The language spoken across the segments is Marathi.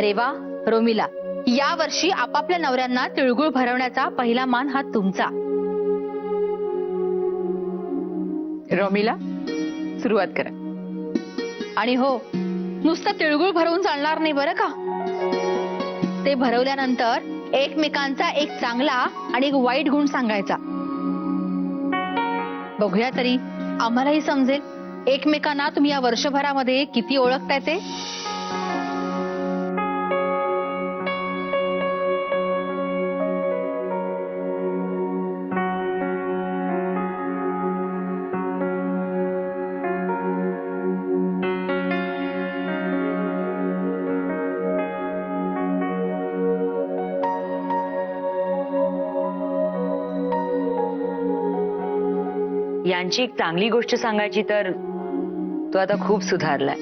रेवा, रोमिला, या वर्षी आपापल्या नवऱ्यांना तिळगुळ भरवण्याचा पहिला मान हा तुमचा. रोमिला, सुरुवात करा. आणि हो, नुसतं तिळगुळ भरवून चालणार नाही बरं का. ते भरवल्यानंतर एकमेकांचा एक चांगला आणि एक वाईट गुण सांगायचा. बघूया तरी, आम्हालाही समजेल एकमेकांना तुम्ही या वर्षभरामध्ये किती ओळखताय ते. यांची एक चांगली गोष्ट सांगायची तर तो आता खूप सुधारलाय,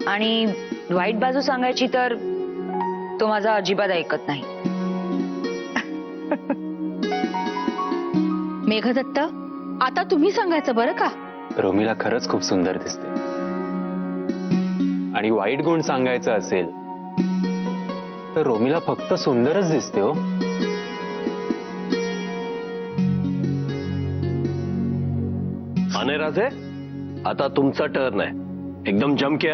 आणि वाईट बाजू सांगायची तर तो माझा अजिबात ऐकत नाही. मेघदत्त, आता तुम्ही सांगायचं बरं का. रोमिला खरंच खूप सुंदर दिसते. आणि वाईट गुण सांगायचं असेल तर रोमिला फक्त सुंदरच दिसते हो. अने राजे, आता तुमचा टर्न आहे. एकदम जमके.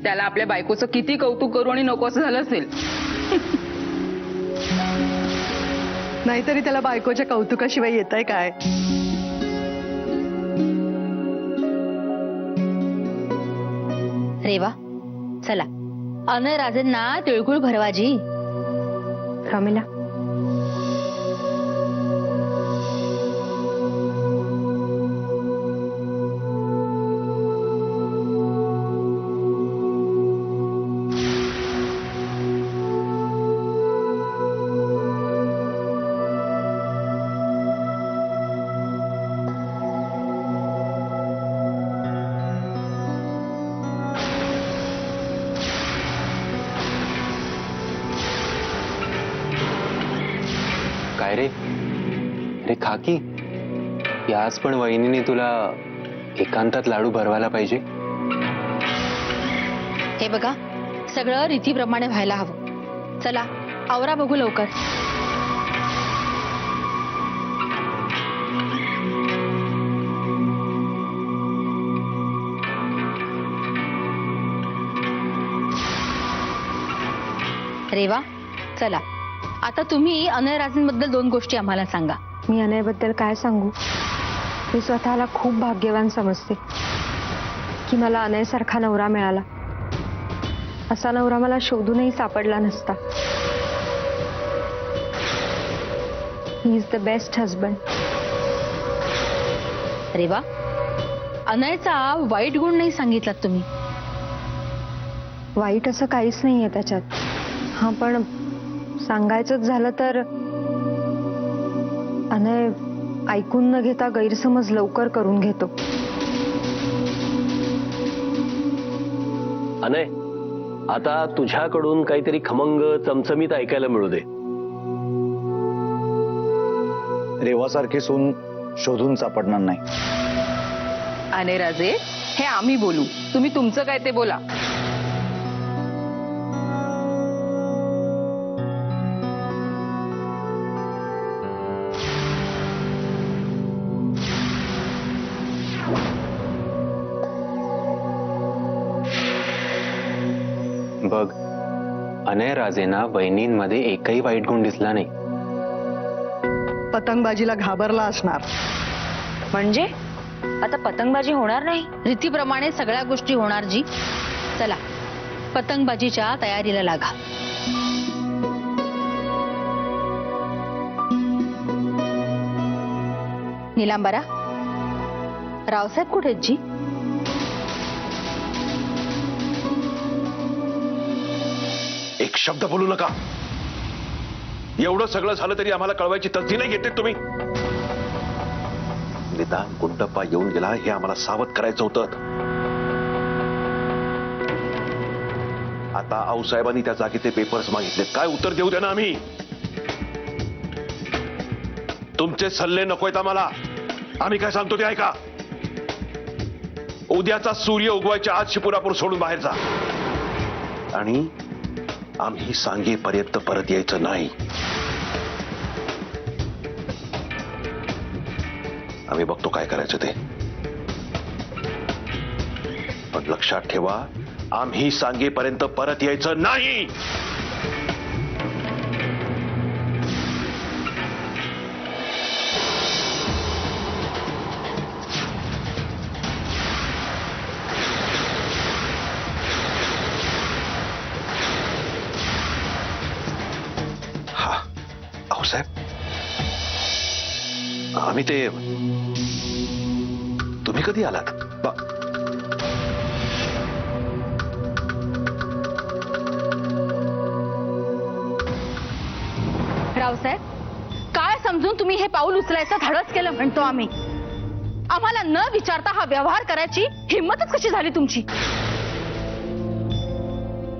त्याला आपल्या बायकोचं किती कौतुक करू आणि नको असं झालं असेल. नाहीतरी त्याला बायकोच्या कौतुकाशिवाय येतंय काय. रेवा, चला अनय राजेंना तिळगुळ भरवाजी. रोमिला, काय रे रे खाकी, याच पण वहिनीने तुला एकांतात लाडू भरवायला पाहिजे. हे बघा, सगळं रीतीप्रमाणे व्हायला हवं. चला आवरा बघू लवकर. रेवा, चला आता तुम्ही अनय राजेंबद्दल 2 गोष्टी आम्हाला सांगा. मी अनयबद्दल काय सांगू. मी स्वतःला खूप भाग्यवान समजते की मला अनयसारखा नवरा मिळाला. असा नवरा मला शोधूनही सापडला नसता. He is the best husband. Reva, अनयचा वाईट गुण नाही सांगितलात तुम्ही. वाईट असं काहीच नाहीये त्याच्यात. हा, पण सांगायचंच झालं तर अनय ऐकून न घेता गैरसमज लवकर करून घेतो. अने, आता तुझ्याकडून काहीतरी खमंग चमचमीत ऐकायला मिळू दे. रेवासारखी सून शोधून सापडणार नाही. अने राजे, हे आम्ही बोलू, तुम्ही तुमचं काय ते बोला. बघ, अनय राजेंना बहिणींमध्ये एकही वाईट गुण दिसला नाही. पतंगबाजीला घाबरला असणार. म्हणजे आता पतंगबाजी होणार नाही? रीतीप्रमाणे सगळ्या गोष्टी होणार जी. चला पतंगबाजीच्या तयारीला लागा. निलांबरा, रावसाहेब कुठे आहेत जी? एक शब्द बोलू नका. एवढं सगळं झालं तरी आम्हाला कळवायची तसदी नाही घेते तुम्ही. निदान गुंडप्पा येऊन गेला हे आम्हाला सावध करायचं होतं. आता आऊसाहेबांनी त्या जागी ते पेपर्स मागितले. काय उत्तर देऊ द्या ना आम्ही. तुमचे सल्ले नकोयत आम्हाला. आम्ही काय सांगतो ते ऐका. उद्याचा सूर्य उगवायच्या आज शिपुरापूर सोडून बाहेर जा. आणि आम्ही सांगेपर्यंत परत यायचं नाही. आम्ही बघतो काय करायचं ते. पण लक्षात ठेवा, आम्ही सांगेपर्यंत परत यायचं नाही. हा, अहो साहेब, आम्ही ते, तुम्ही कधी आलात? रावसाहेब, काय समजून तुम्ही हे पाऊल उचलायचं धाडस केलं म्हणतो आम्ही. आम्हाला न विचारता हा व्यवहार करायची हिंमतच कशी झाली तुमची?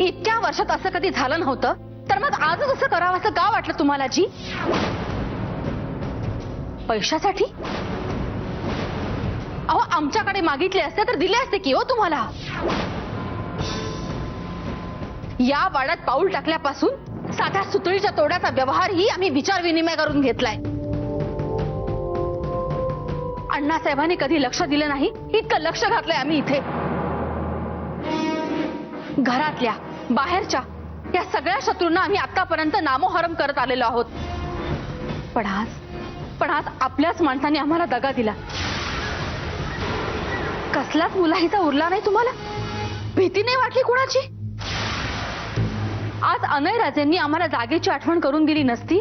इतक्या वर्षात असं कधी झालं नव्हतं, तर मग आजच असं करावं असं का वाटलं तुम्हाला जी? पैशासाठी? अहो, आमच्याकडे मागितले असते तर दिले असते की हो तुम्हाला. या वाड्यात पाऊल टाकल्यापासून साध्या सुतळीच्या तोड्याचा व्यवहारही आम्ही विचार विनिमय करून घेतलाय. अण्णासाहेबांनी कधी लक्ष दिलं नाही, इतकं लक्ष घातलंय आम्ही इथे. घरातल्या बाहेरच्या या सगळ्या शत्रूंना आम्ही आतापर्यंत नामोहरम करत आलेलो आहोत. पण आज आपल्याच माणसाने आम्हाला दगा दिला. कसलाच मुलाहीचा उरला नाही तुम्हाला? भीती नाही वाटली कुणाची? आज अनयराजेंनी आम्हाला जागेची आठवण करून दिली नसती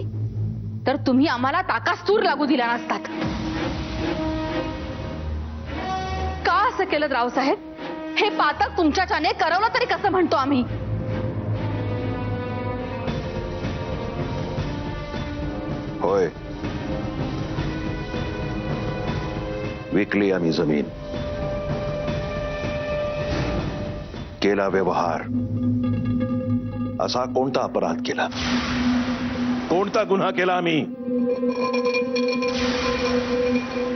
तर तुम्ही आम्हाला ताकास्तूर लागू दिला नसतात. का असं केलं रावसाहेब? हे पातक तुमच्याच्याने करवलं तरी कसं म्हणतो आम्ही. होय, विकली आम्ही जमीन, केला व्यवहार. असा कोणता अपराध केला? कोणता गुन्हा केला आम्ही?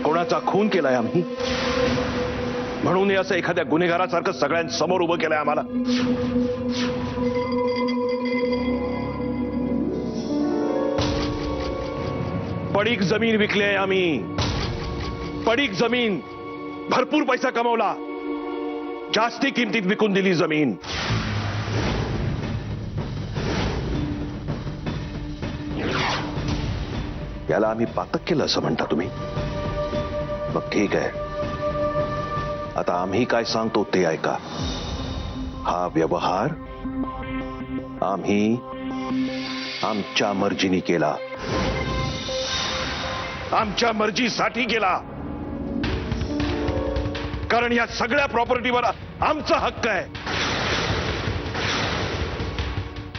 कोणाचा खून केलाय आम्ही? म्हणून हे असं एखाद्या गुन्हेगारासारखं सगळ्यांसमोर उभं केलंय आम्हाला. पडीक जमीन विकली आहे आम्ही. पडीक जमीन, भरपूर पैसा कमवला, जास्ती किमतीत विकून दिली जमीन. याला आम्ही पातक केलं असं म्हणता तुम्ही? मग ठीक आहे, आता आम्ही काय सांगतो ते ऐका. हा व्यवहार आम्ही आमच्या मर्जीने केला, आमच्या मर्जीसाठी केला. कारण या सगळ्या प्रॉपर्टीवर आमचा हक्क आहे.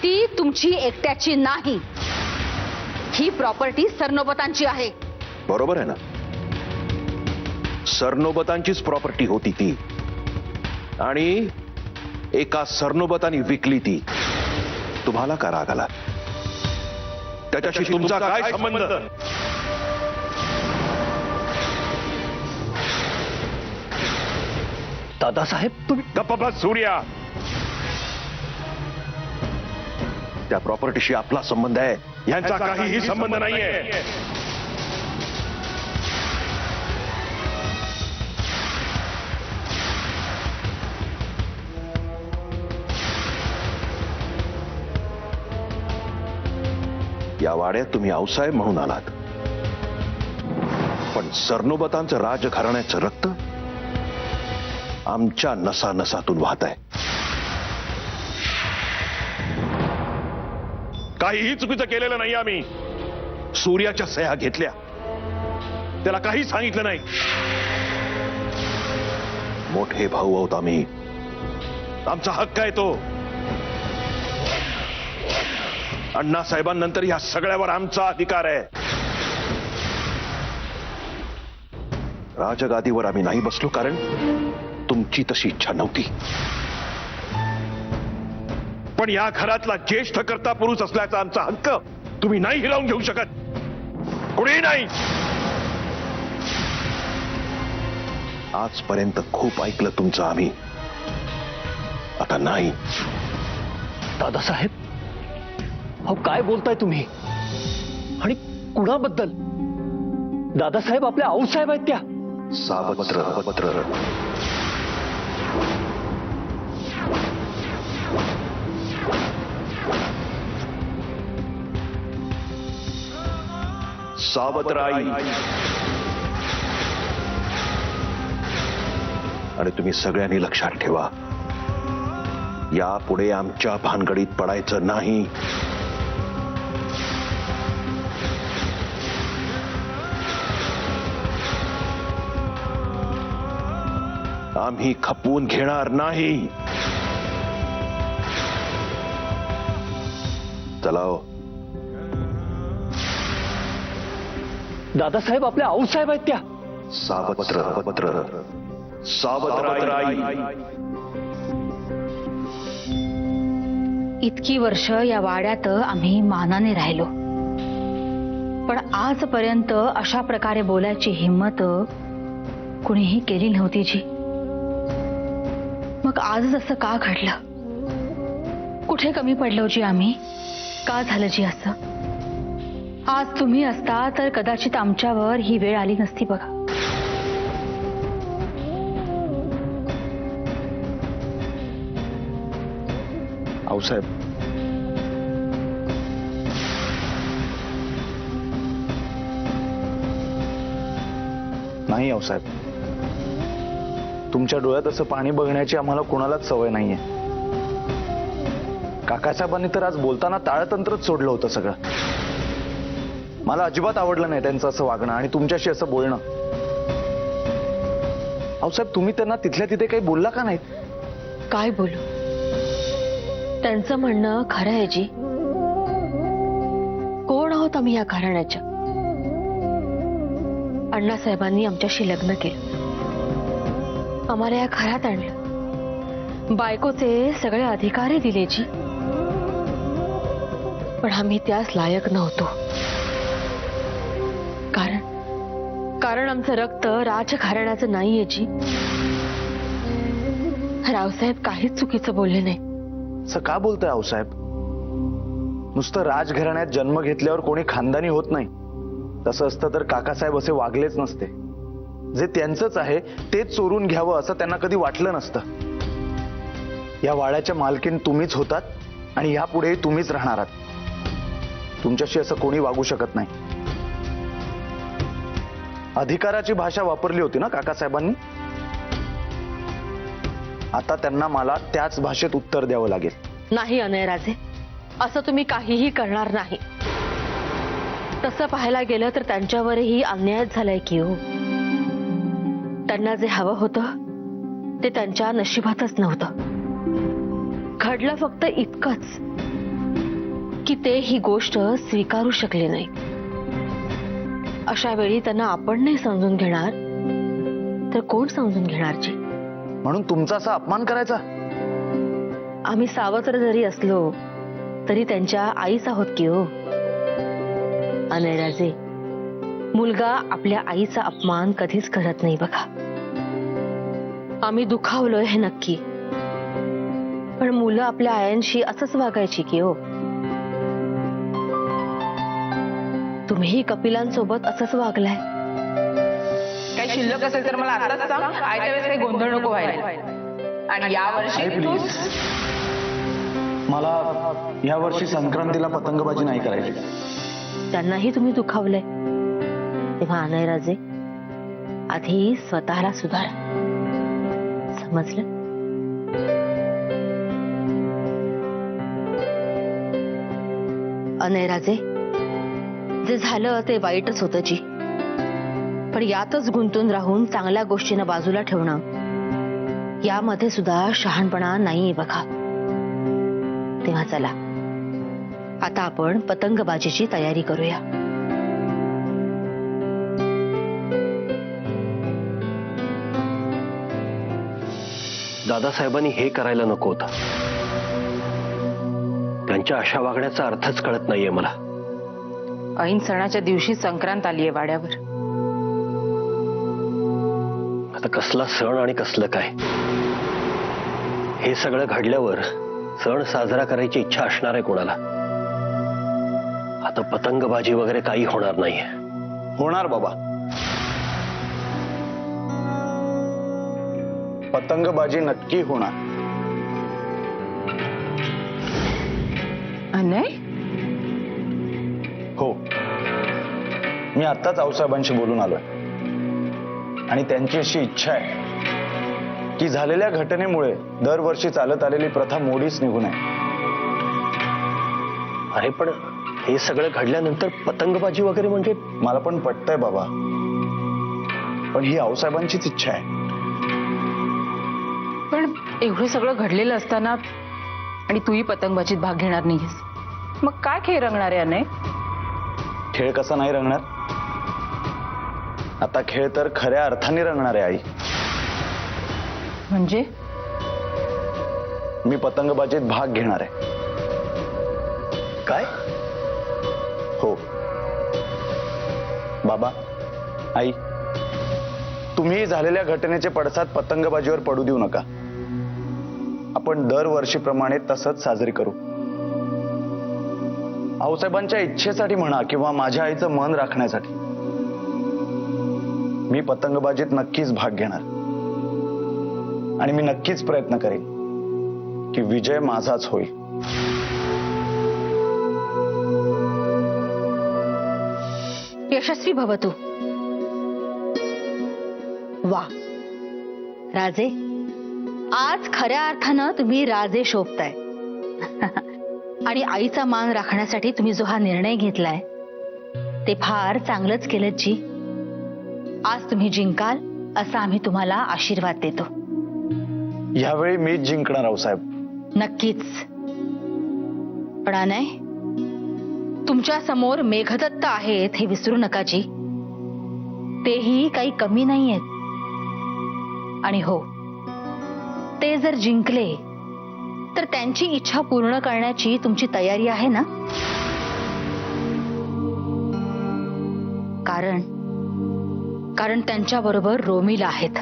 ती तुमची एकट्याची नाही, ही प्रॉपर्टी सरनोबतांची आहे. बरोबर आहे ना? सरनोबतांचीच प्रॉपर्टी होती ती, आणि एका सरनोबतांनी विकली ती. तुम्हाला का राग आला? त्याच्याशी तुमचा काय संबंध? दादासाहेब, तुम्ही गप्प बस सूर्या. त्या प्रॉपर्टीशी आपला संबंध आहे, यांचा काहीही संबंध नाहीये. या वाड्यात तुम्ही आऊसाहेब म्हणून आलात, पण सरनोबतांचं राजघराण्याचं रक्त आमच्या नसा नसातून वाहत आहे. काहीही चुकीचं केलेलं नाही आम्ही. सूर्याच्या सह्या घेतल्या, त्याला काही सांगितलं नाही. मोठे भाऊ आहोत आम्ही, आमचा हक्क आहे तो. अण्णासाहेबांनंतर या सगळ्यावर आमचा अधिकार आहे. राजगादीवर आम्ही नाही बसलो कारण तुमची तशी इच्छा नव्हती. पण या घरातला ज्येष्ठ कर्ता पुरुष असल्याचा आमचा हक्क तुम्ही नाही हिरावून घेऊ शकत, कुणीही नाही. आजपर्यंत खूप ऐकलं तुमचं आम्ही, आता नाही. दादासाहेब, अहो काय बोलताय तुम्ही? आणि कुणाबद्दल? दादासाहेब आपल्या आऊसाहेब आहेत त्या. सावत्र. सावत्राई. आणि तुम्ही सगळ्यांनी लक्षात ठेवा, यापुढे आमच्या भानगडीत पडायचं नाही. आम्ही खपवून घेणार नाही. चला हो. दादासाहेब आपल्या आऊसाहेब आहेत त्या. सावत्र. सावत्राई. इतकी वर्ष या वाड्यात आम्ही मानाने राहिलो, पण आजपर्यंत अशा प्रकारे बोलायची हिंमत कुणीही केली नव्हती जी. मग आजच असं का घडलं? कुठे कमी पडलो जी आम्ही? का झालं जी असं? आज तुम्ही असता तर कदाचित आमच्यावर ही वेळ आली नसती बघा. आऊसाहेब, नाही आऊसाहेब, तुमच्या डोळ्यात असं पाणी बघण्याची आम्हाला कोणालाच सवय नाहीये. काकासाहेबांनी तर आज बोलताना ताळतंत्रच सोडलं होतं सगळं. मला अजिबात आवडलं नाही त्यांचं असं वागणं आणि तुमच्याशी असं बोलणं. आऊसाहेब, तुम्ही त्यांना तिथल्या तिथे काही बोलला का नाहीत? काय बोलू? त्यांचं म्हणणं खरं आहे जी. कोण आहोत आम्ही या घराण्याच्या? अण्णासाहेबांनी आमच्याशी लग्न केलं, आम्हाला या घरात आणलं, बायकोचे सगळे अधिकारही दिले जी. पण आम्ही त्यास लायक नव्हतो. कारण आमचं रक्त राजघराण्याचं नाहीये जी. रावसाहेब काहीच चुकीचं बोलले नाही. असं का बोलताय आऊसाहेब? नुसतं राजघराण्यात जन्म घेतल्यावर कोणी खानदानी होत नाही. तसं असतं तर काकासाहेब असे वागलेच नसते. जे त्यांचंच आहे तेच चोरून घ्यावं असं त्यांना कधी वाटलं नसतं. या वाड्याच्या मालकीन तुम्हीच होतात आणि यापुढे तुम्हीच राहणार आहात. तुमच्याशी असं कोणी वागू शकत नाही. अधिकाराची भाषा वापरली होती ना काकासाहेबांनी? आता त्यांना मला त्याच भाषेत उत्तर द्यावं लागेल. नाही अनयराजे, असं तुम्ही काहीही करणार नाही. तसं पाहायला गेलं तर त्यांच्यावरही अन्यायच झालाय की हो. त्यांना जे हवं होतं ते त्यांच्या नशिबातच नव्हतं. घडलं फक्त इतकंच की ते ही गोष्ट स्वीकारू शकले नाही. अशा वेळी त्यांना आपण नाही समजून घेणार तर कोण समजून घेणार जी? म्हणून तुमचा असा अपमान करायचा? आम्ही सावत्र जरी असलो तरी त्यांच्या आईच आहोत की हो. अनयराजे, मुलगा आपल्या आईचा अपमान कधीच करत नाही बघा. आम्ही दुखावलोय हे नक्की, पण मुलं आपल्या आयांशी असंच वागायची की हो. तुम्हीही कपिलांसोबत असंच वागलाय. काही शिल्लक असेल तर मला आताच सांग. आयत्या वेळेस काही गोंधळ नको व्हायला. आणि यावर्षी तू मला या वर्षी संक्रांतीला पतंगबाजी नाही करायची. त्यांनाही तुम्ही दुखावलंय. तेव्हा अनयराजे, आधी स्वतःला सुधारा. समजलं? अनयराजे, जे झालं ते वाईटच होतं जी. पण यातच गुंतून राहून चांगल्या गोष्टींना बाजूला ठेवणं, यामध्ये सुद्धा शहाणपणा नाहीये बघा. तेव्हा चला, आता आपण पतंगबाजीची तयारी करूया. दादासाहेबांनी हे करायला नको होतं. त्यांच्या अशा वागण्याचा अर्थच कळत नाहीये मला. ऐन सणाच्या दिवशी संक्रांत आलीये वाड्यावर. आता कसला सण आणि कसलं काय? हे सगळं घडल्यावर सण साजरा करायची इच्छा असणार आहे कोणाला. आता पतंगबाजी वगैरे काही होणार नाहीये. होणार बाबा. पतंगबाजी नक्की होणार. अनय, हो, मी आत्ताच आऊसाहेबांशी बोलून आलोय आणि त्यांची अशी इच्छा आहे की झालेल्या घटनेमुळे दरवर्षी चालत आलेली प्रथा मोडीच निघू नये. अरे पण हे सगळं घडल्यानंतर पतंगबाजी वगैरे म्हणजे मला पण पटतंय बाबा, पण ही आऊसाहेबांचीच इच्छा आहे. पण एवढं सगळं घडलेलं असताना आणि तूही पतंगबाजीत भाग घेणार नाहीस, मग काय खेळ रंगणार आहे अनय? खेळ कसा नाही रंगणार? आता खेळ तर खऱ्या अर्थाने रंगणार आहे आई. म्हणजे मी पतंगबाजीत भाग घेणार आहे. काय? हो बाबा, आई, तुम्ही झालेल्या घटनेचे पडसाद पतंगबाजीवर पडू देऊ नका. आपण दरवर्षीप्रमाणे तसंच साजरी करू. आऊसाहेबांच्या इच्छेसाठी म्हणा किंवा माझ्या आईचं मन राखण्यासाठी मी पतंगबाजीत नक्कीच भाग घेणार आणि मी नक्कीच प्रयत्न करेन की विजय माझाच होईल. यशस्वी भव तू. वा राजे, आज खऱ्या अर्थानं तुम्ही राजे शोभताय. आणि आईचा मान राखण्यासाठी तुम्ही जो हा निर्णय घेतलाय ते फार चांगलंच केलं जी. आज तुम्ही जिंकाल असा आम्ही तुम्हाला आशीर्वाद देतो. यावेळी मीच जिंकणार आऊसाहेब. नक्कीच. पण अनय, तुमच्या समोर मेघदत्त आहेत हे विसरू नका जी. तेही काही कमी नाहीयेत. आणि हो, ते जर जिंकले तर त्यांची इच्छा पूर्ण करण्याची तुमची तयारी आहे ना? कारण त्यांच्याबरोबर रोमिला आहेत.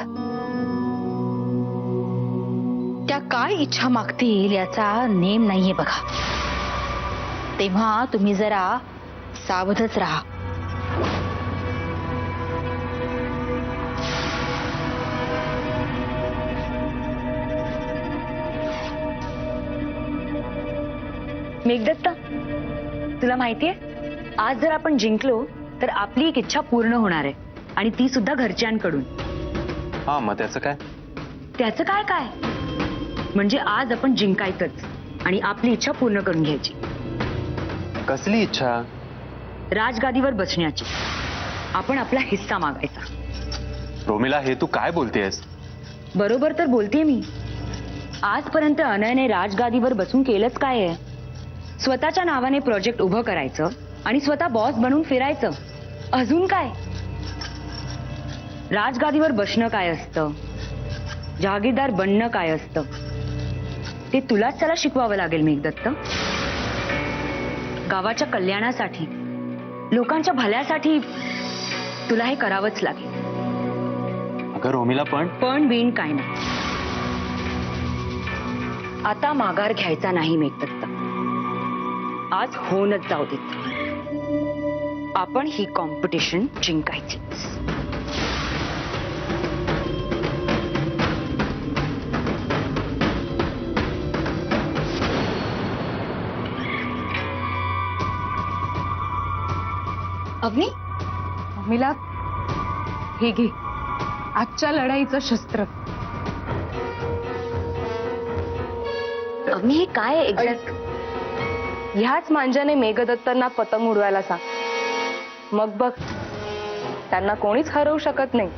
त्या काय इच्छा मागतील याचा नेम नाहीये बघा. तेव्हा तुम्ही जरा सावधच राहा. मेघदत्त, तुला माहितीये आज जर आपण जिंकलो तर आपली एक इच्छा पूर्ण होणार आहे आणि ती सुद्धा घरच्यांकडून. हा, मग त्याचं काय? त्याचं काय काय म्हणजे आज आपण जिंकायचंच आणि आपली इच्छा पूर्ण करून घ्यायची. कसली इच्छा? राजगादीवर बसण्याची. आपण आपला हिस्सा मागायचा. रोमिला, हे तू काय बोलतेस? बरोबर तर बोलतेय मी. आजपर्यंत अनयने राजगादीवर बसून केलंच काय आहे? स्वतःच्या नावाने प्रोजेक्ट उभं करायचं आणि स्वतः बॉस बनून फिरायचं. अजून काय? राजगादीवर बसणं काय असतं, जहागीरदार बनणं काय असतं, ते तुलाच त्याला शिकवावं लागेल मेघदत्त. गावाच्या कल्याणासाठी, लोकांच्या भल्यासाठी तुला हे करावंच लागेल. अगं रोमिला, पण बिन काय नाही. आता माघार घ्यायचा नाही मेघदत्त. आज होऊनच जाऊ देत. आपण ही कॉम्पिटिशन जिंकायची. अग्नी, मिला हे घे आजच्या लढाईचं शस्त्र. अग्नी, हे काय आहे एक्झॅक्ट? ह्याच मांजाने मेघदत्तांना पतंग उडवायला सांग. मग बघ, त्यांना कोणीच हरवू शकत नाही.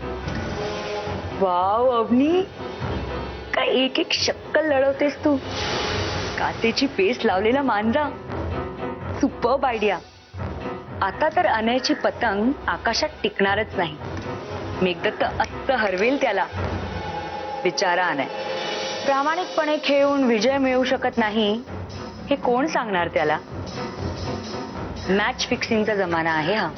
वाव अवनी, काय एक एक शक्कल लढवतेस तू. काचेची पेस्ट लावलेला मांजा. Superb idea. आता तर अनयची पतंग आकाशात टिकणारच नाही. मेघदत्त अस्त्र हरवेल त्याला. बिचारा अनय प्रामाणिकपणे खेळून विजय मिळवू शकत नाही हे कोण सांगणार त्याला? मॅच फिक्सिंगचा जमाना आहे हा.